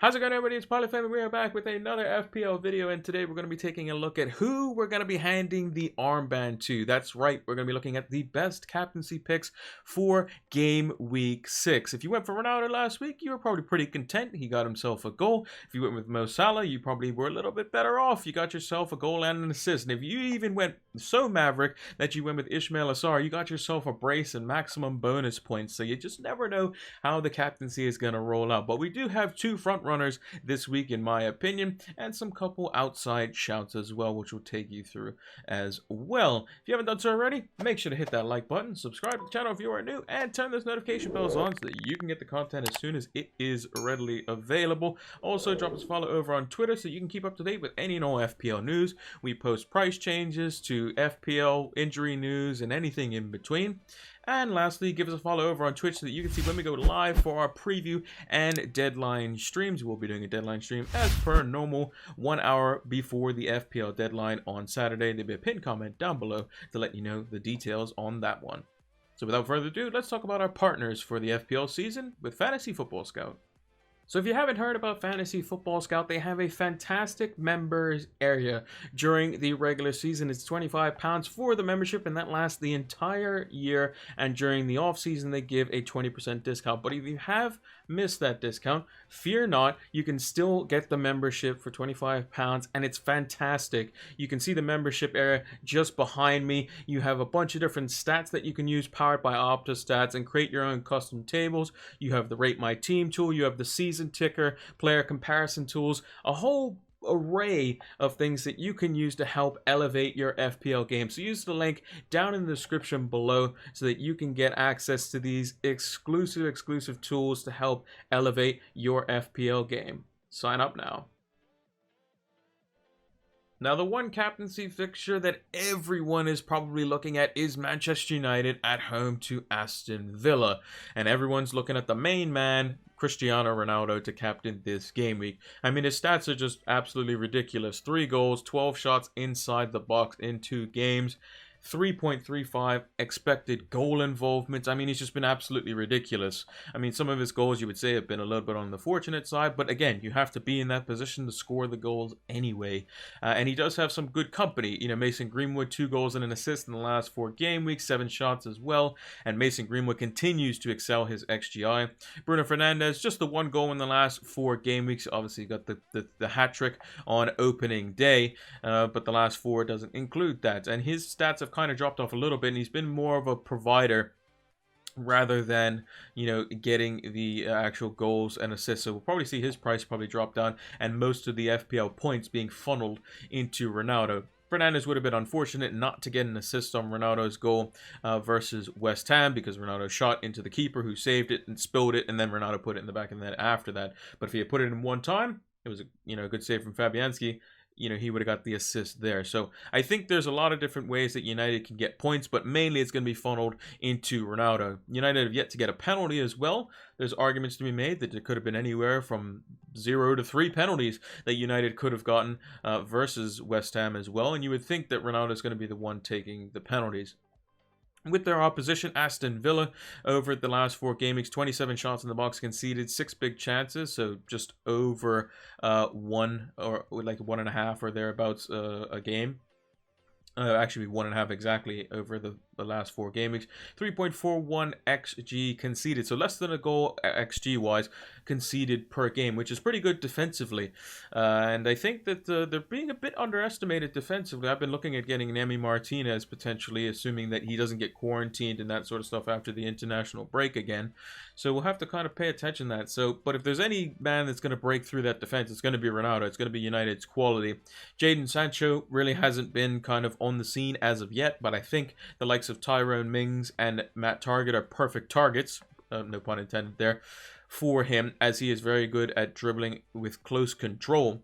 How's it going, everybody? It's Pilot Family. We are back with another FPL video, and today we're going to be taking a look at who we're going to be handing the armband to. That's right, we're going to be looking at the best captaincy picks for Game Week 6. If you went for Ronaldo last week, you were probably pretty content. He got himself a goal. If you went with Mo Salah, you probably were a little bit better off. You got yourself a goal and an assist. And if you even went so maverick that you went with Ismail Assar, you got yourself a brace and maximum bonus points. So you just never know how the captaincy is going to roll out. But we do have two front runners this week, in my opinion, and some couple outside shouts as well, which we'll take you through as well. If you haven't done so already, make sure to hit that like button, subscribe to the channel if you are new, and turn those notification bells on so that you can get the content as soon as it is readily available. Also, drop us a follow over on Twitter so you can keep up to date with any and all FPL news. We post price changes to FPL injury news and anything in between. And lastly, give us a follow over on Twitch so that you can see when we go live for our preview and deadline streams. We'll be doing a deadline stream as per normal, 1 hour before the FPL deadline on Saturday. There'll be a pinned comment down below to let you know the details on that one. So without further ado, let's talk about our partners for the FPL season with Fantasy Football Scout. So if you haven't heard about Fantasy Football Scout, they have a fantastic members area during the regular season. It's £25 for the membership, and that lasts the entire year. And during the off season, they give a 20% discount. But if you have missed that discount, fear not, you can still get the membership for £25, and it's fantastic. You can see the membership area just behind me. You have a bunch of different stats that you can use, powered by Opta stats, and create your own custom tables. You have the Rate My Team tool, you have the season ticker, player comparison tools, a whole array of things that you can use to help elevate your FPL game. So use the link down in the description below so that you can get access to these exclusive tools to help elevate your FPL game. Sign up now. Now, the one captaincy fixture that everyone is probably looking at is Manchester United at home to Aston Villa. And everyone's looking at the main man, Cristiano Ronaldo, to captain this game week. I mean, his stats are just absolutely ridiculous. 3 goals, 12 shots inside the box in 2 games. 3.35 expected goal involvement. I mean, he's just been absolutely ridiculous. I mean, some of his goals you would say have been a little bit on the fortunate side, but again, you have to be in that position to score the goals anyway. And he does have some good company. You know, Mason Greenwood, 2 goals and an assist in the last 4 game weeks, 7 shots as well. And Mason Greenwood continues to excel his XGI. Bruno Fernandes, just the 1 goal in the last 4 game weeks. Obviously, got the hat trick on opening day, but the last 4 doesn't include that. And his stats have kind of dropped off a little bit, and he's been more of a provider rather than, you know, getting the actual goals and assists. So we'll probably see his price probably drop down, and most of the FPL points being funneled into Ronaldo. Fernandes would have been unfortunate not to get an assist on Ronaldo's goal versus West Ham, because Ronaldo shot into the keeper, who saved it and spilled it, and then Ronaldo put it in the back of the net after that. But if he had put it in one time, it was a good save from Fabianski. You know, he would have got the assist there. So I think there's a lot of different ways that United can get points, but mainly it's going to be funneled into Ronaldo. United have yet to get a penalty as well. There's arguments to be made that it could have been anywhere from 0 to 3 penalties that United could have gotten versus West Ham as well. And you would think that Ronaldo is going to be the one taking the penalties. With their opposition, Aston Villa, over the last 4 game weeks, 27 shots in the box conceded, 6 big chances, so just over 1 or like 1.5 or thereabouts a game. Actually 1.5 exactly over the last 4 game weeks. 3.41 XG conceded, so less than a goal XG wise conceded per game, which is pretty good defensively. And I think that they're being a bit underestimated defensively. I've been looking at getting Nemi Martinez potentially, assuming that he doesn't get quarantined and that sort of stuff after the international break again. So we'll have to kind of pay attention to that. So, but if there's any man that's going to break through that defense, it's going to be Ronaldo. It's going to be United's quality. Jadon Sancho really hasn't been kind of on the scene as of yet, but I think the likes of Tyrone Mings and Matt Target are perfect targets, no pun intended there, for him, as he is very good at dribbling with close control.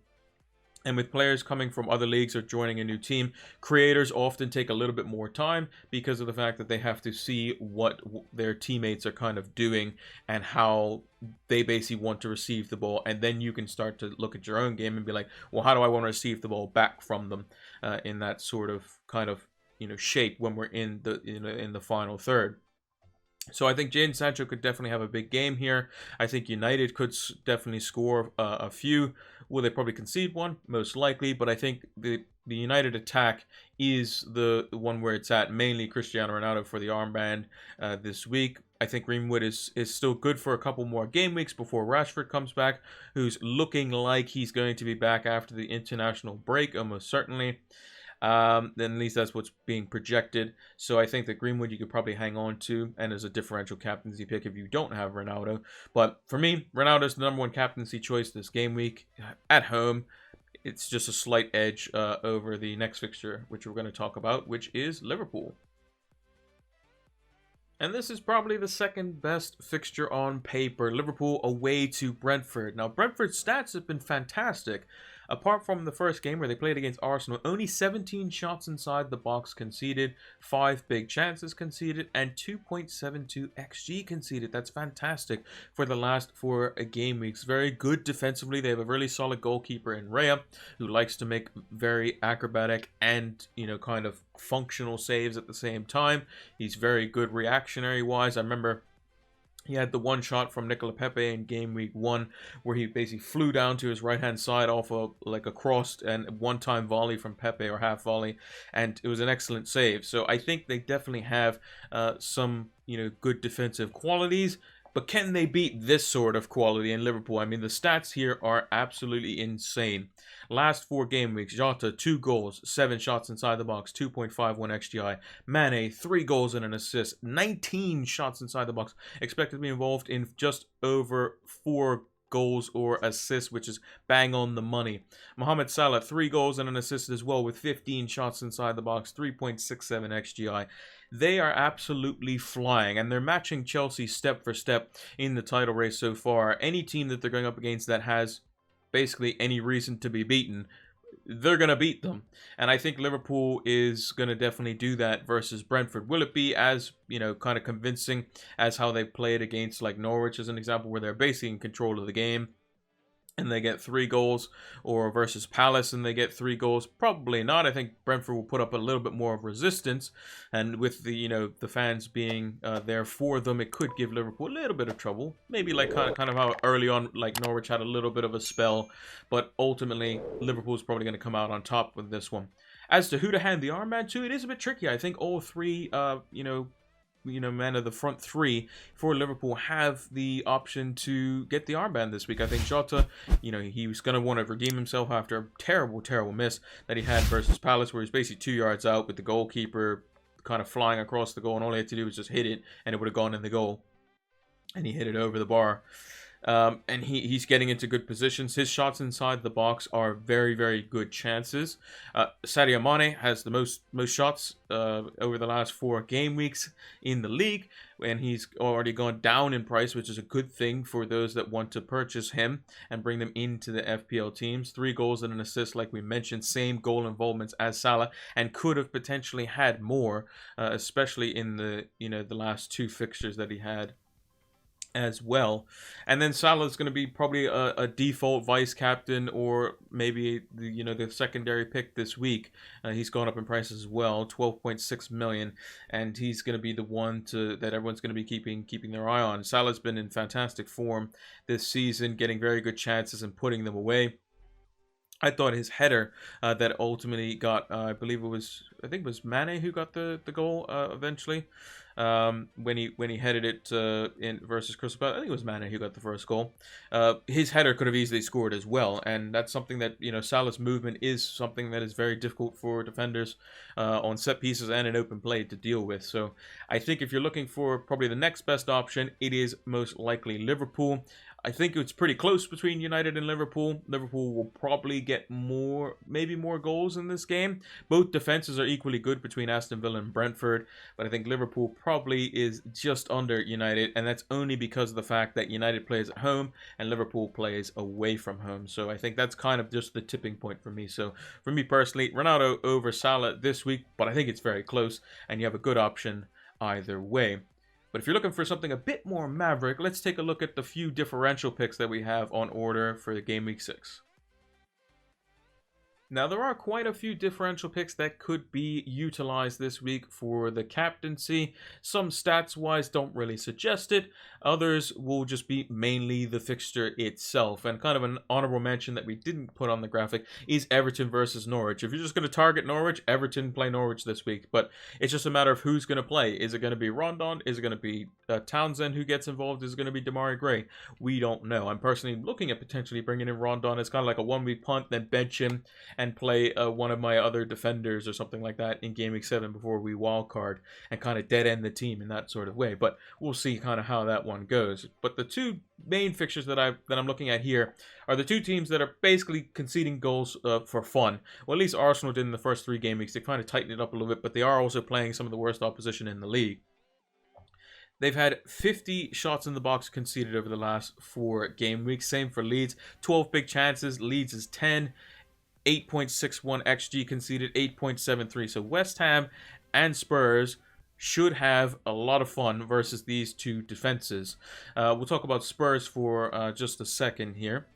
And with players coming from other leagues or joining a new team, creators often take a little bit more time because of the fact that they have to see what their teammates are kind of doing and how they basically want to receive the ball. And then you can start to look at your own game and be like, well, how do I want to receive the ball back from them in that sort of kind of, you know, shape when we're in the final third. So I think Jadon Sancho could definitely have a big game here. I think United could definitely score a few. Will they probably concede one? Most likely. But I think the United attack is the one where it's at. Mainly Cristiano Ronaldo for the armband this week. I think Greenwood is still good for a couple more game weeks before Rashford comes back, who's looking like he's going to be back after the international break, almost certainly. Then at least that's what's being projected. So I think that Greenwood you could probably hang on to, and as a differential captaincy pick if you don't have Ronaldo. But for me, Ronaldo's the number one captaincy choice this game week at home. It's just a slight edge over the next fixture, which we're going to talk about, which is Liverpool. And this is probably the second best fixture on paper. Liverpool away to Brentford. Now, Brentford's stats have been fantastic. Apart from the first game where they played against Arsenal, only 17 shots inside the box conceded, 5 big chances conceded, and 2.72 XG conceded. That's fantastic for the last 4 game weeks. Very good defensively. They have a really solid goalkeeper in Raya, who likes to make very acrobatic and, kind of functional saves at the same time. He's very good reactionary-wise. I remember he had the one shot from Nicola Pepe in game week 1 where he basically flew down to his right-hand side off of like a crossed and one-time volley from Pepe, or half volley, and it was an excellent save. So I think they definitely have some good defensive qualities. But can they beat this sort of quality in Liverpool? I mean, the stats here are absolutely insane. Last 4 game weeks, Jota, 2 goals, 7 shots inside the box, 2.51 XGI. Mane, 3 goals and an assist, 19 shots inside the box. Expected to be involved in just over 4 goals or assists, which is bang on the money. Mohamed Salah, 3 goals and an assist as well, with 15 shots inside the box, 3.67 XGI. They are absolutely flying, and they're matching Chelsea step for step in the title race so far. Any team that they're going up against that has basically any reason to be beaten, they're going to beat them. And I think Liverpool is going to definitely do that versus Brentford. Will it be as, kind of convincing as how they played against like Norwich as an example, where they're basically in control of the game and they get 3 goals, or versus Palace and they get 3 goals? Probably not. I think Brentford will put up a little bit more of resistance, and with the the fans being there for them, it could give Liverpool a little bit of trouble. Maybe like kind of how early on like Norwich had a little bit of a spell, but ultimately Liverpool's probably going to come out on top with this one. As to who to hand the armband to, it is a bit tricky. I think all 3 men of the front 3 for Liverpool have the option to get the armband this week. I think Jota, he was going to want to redeem himself after a terrible, terrible miss that he had versus Palace, where he's basically 2 yards out with the goalkeeper kind of flying across the goal, and all he had to do was just hit it, and it would have gone in the goal. And he hit it over the bar. And he's getting into good positions. His shots inside the box are very, very good chances. Sadio Mane has the most shots over the last 4 game weeks in the league, and he's already gone down in price, which is a good thing for those that want to purchase him and bring them into the FPL teams. 3 goals and an assist, like we mentioned, same goal involvements as Salah, and could have potentially had more, especially in the the last 2 fixtures that he had as well. And then Salah is going to be probably a default vice captain, or maybe the secondary pick this week. He's gone up in price as well, 12.6 million, and he's going to be the one that everyone's going to be keeping their eye on. Salah's been in fantastic form this season, getting very good chances and putting them away. I thought his header that ultimately got, I think it was Mane who got the goal eventually. When he headed it in versus Crystal Palace. I think it was Mane who got the first goal. His header could have easily scored as well, and that's something that Salah's movement is something that is very difficult for defenders on set pieces and in open play to deal with. So I think if you're looking for probably the next best option, it is most likely Liverpool. I think it's pretty close between United and Liverpool. Liverpool will probably get maybe more goals in this game. Both defenses are equally good between Aston Villa and Brentford, but I think Liverpool probably is just under United, and that's only because of the fact that United plays at home and Liverpool plays away from home. So I think that's kind of just the tipping point for me. So for me personally, Ronaldo over Salah this week, but I think it's very close, and you have a good option either way. But if you're looking for something a bit more maverick, let's take a look at the few differential picks that we have on order for the Game Week 6. Now, there are quite a few differential picks that could be utilized this week for the captaincy. Some stats-wise don't really suggest it. Others will just be mainly the fixture itself. And kind of an honorable mention that we didn't put on the graphic is Everton versus Norwich. If you're just going to target Norwich, Everton play Norwich this week. But it's just a matter of who's going to play. Is it going to be Rondon? Is it going to be Townsend who gets involved? Is it going to be Demarai Gray? We don't know. I'm personally looking at potentially bringing in Rondon as kind of like a one-week punt, then bench him and play one of my other defenders or something like that in Game Week 7 before we wildcard and kind of dead-end the team in that sort of way. But we'll see kind of how that one goes. But the two main fixtures that I'm looking at here are the two teams that are basically conceding goals for fun. Well, at least Arsenal did in the first 3 game weeks. They kind of tightened it up a little bit, but they are also playing some of the worst opposition in the league. They've had 50 shots in the box conceded over the last 4 game weeks. Same for Leeds. 12 big chances. Leeds is 10. 8.61 XG conceded, 8.73. So West Ham and Spurs should have a lot of fun versus these two defenses. We'll talk about Spurs for just a second here.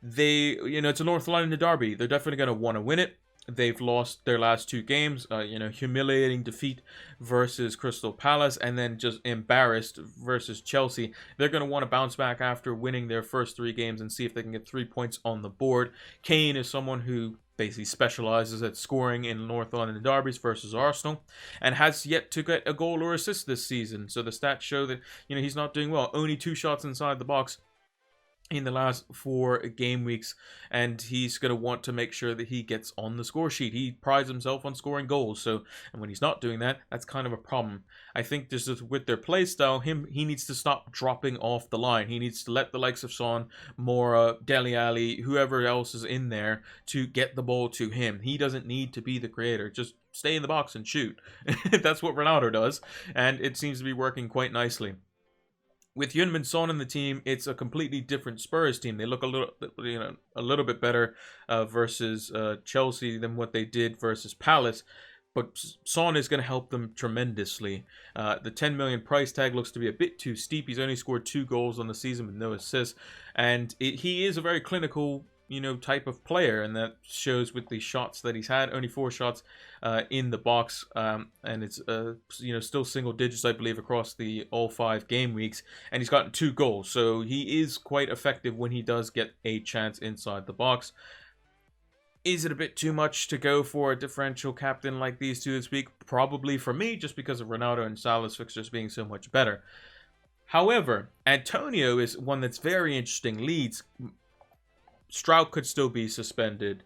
It's a North London derby. They're definitely going to want to win it. They've lost their last 2 games, humiliating defeat versus Crystal Palace, and then just embarrassed versus Chelsea. They're going to want to bounce back after winning their first 3 games and see if they can get 3 points on the board. Kane is someone who basically specializes at scoring in North London derbies versus Arsenal, and has yet to get a goal or assist this season. So the stats show that he's not doing well. Only 2 shots inside the box in the last 4 game weeks, and he's going to want to make sure that he gets on the score sheet. He prides himself on scoring goals, and when he's not doing that, that's kind of a problem. I think this is with their play style, he needs to stop dropping off the line. He needs to let the likes of Son, Mora, Dele Alli, whoever else is in there to get the ball to him. He doesn't need to be the creator. Just stay in the box and shoot. That's what Ronaldo does, and it seems to be working quite nicely. With Heung-min Son in the team, it's a completely different Spurs team. They look a little bit better versus Chelsea than what they did versus Palace. But Son is going to help them tremendously. The 10 million price tag looks to be a bit too steep. He's only scored 2 goals on the season with no assists. And he is a very clinical type of player, and that shows with the shots that he's had. Only 4 shots in the box, and it's still single digits, I believe, across all 5 game weeks, and he's gotten 2 goals, so he is quite effective when he does get a chance inside the box. Is it a bit too much to go for a differential captain like these two this week? Probably for me, just because of Ronaldo and Salah's fixtures being so much better. However, Antonio is one that's very interesting. Leeds, Strout could still be suspended.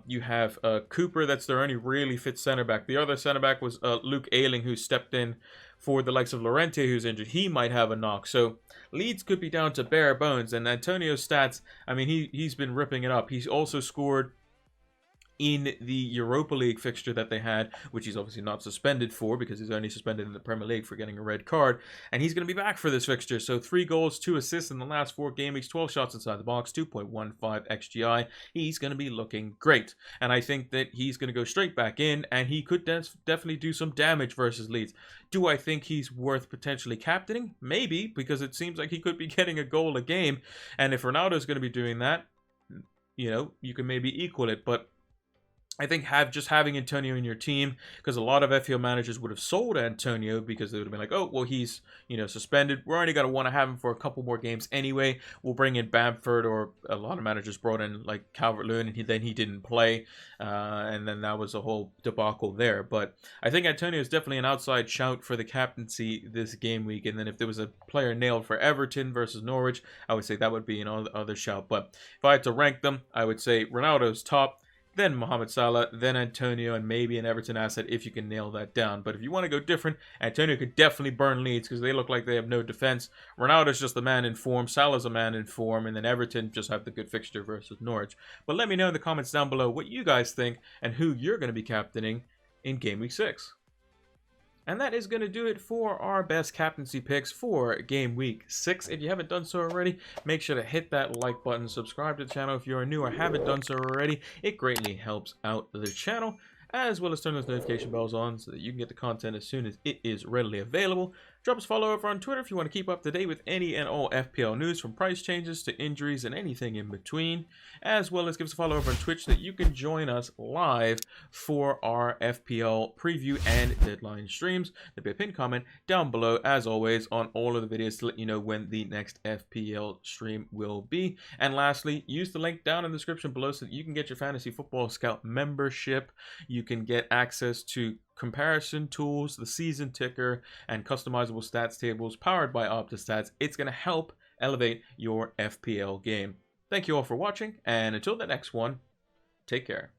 You have Cooper, that's their only really fit center back. The other center back was Luke Ayling, who stepped in for the likes of Llorente, who's injured. He might have a knock. So Leeds could be down to bare bones. And Antonio's stats, I mean, he's been ripping it up. He's also scored in the Europa League fixture that they had, which he's obviously not suspended for because he's only suspended in the Premier League for getting a red card, and he's going to be back for this fixture. So 3 goals, 2 assists in the last 4 game weeks, 12 shots inside the box, 2.15 XGI. He's going to be looking great, and I think that he's going to go straight back in, and he could definitely do some damage versus Leeds. Do I think he's worth potentially captaining? Maybe, because it seems like he could be getting a goal a game, and if Ronaldo's going to be doing that, you can maybe equal it, but I think having Antonio in your team, because a lot of FPL managers would have sold Antonio because they would have been like, oh, well, he's suspended. We're only going to want to have him for a couple more games anyway. We'll bring in Bamford, or a lot of managers brought in like Calvert-Lewin, and then he didn't play, and then that was a whole debacle there. But I think Antonio is definitely an outside shout for the captaincy this game week. And then if there was a player nailed for Everton versus Norwich, I would say that would be another shout. But if I had to rank them, I would say Ronaldo's top, then Mohamed Salah, then Antonio, and maybe an Everton asset if you can nail that down. But if you want to go different, Antonio could definitely burn Leeds because they look like they have no defense. Ronaldo's just the man in form. Salah's a man in form. And then Everton just have the good fixture versus Norwich. But let me know in the comments down below what you guys think and who you're going to be captaining in Game Week 6. And that is going to do it for our best captaincy picks for Game Week 6. If you haven't done so already, make sure to hit that like button, subscribe to the channel if you're new or haven't done so already. It greatly helps out the channel, as well as turn those notification bells on so that you can get the content as soon as it is readily available. Drop us a follow over on Twitter if you want to keep up to date with any and all FPL news, from price changes to injuries and anything in between, as well as give us a follow over on Twitch so that you can join us live for our FPL preview and deadline streams. There'll be a pinned comment down below, as always, on all of the videos to let you know when the next FPL stream will be. And lastly, use the link down in the description below so that you can get your Fantasy Football Scout membership. You can get access to comparison tools, the season ticker, and customizable stats tables powered by Opta Stats. It's going to help elevate your FPL game. Thank you all for watching, and until the next one, take care.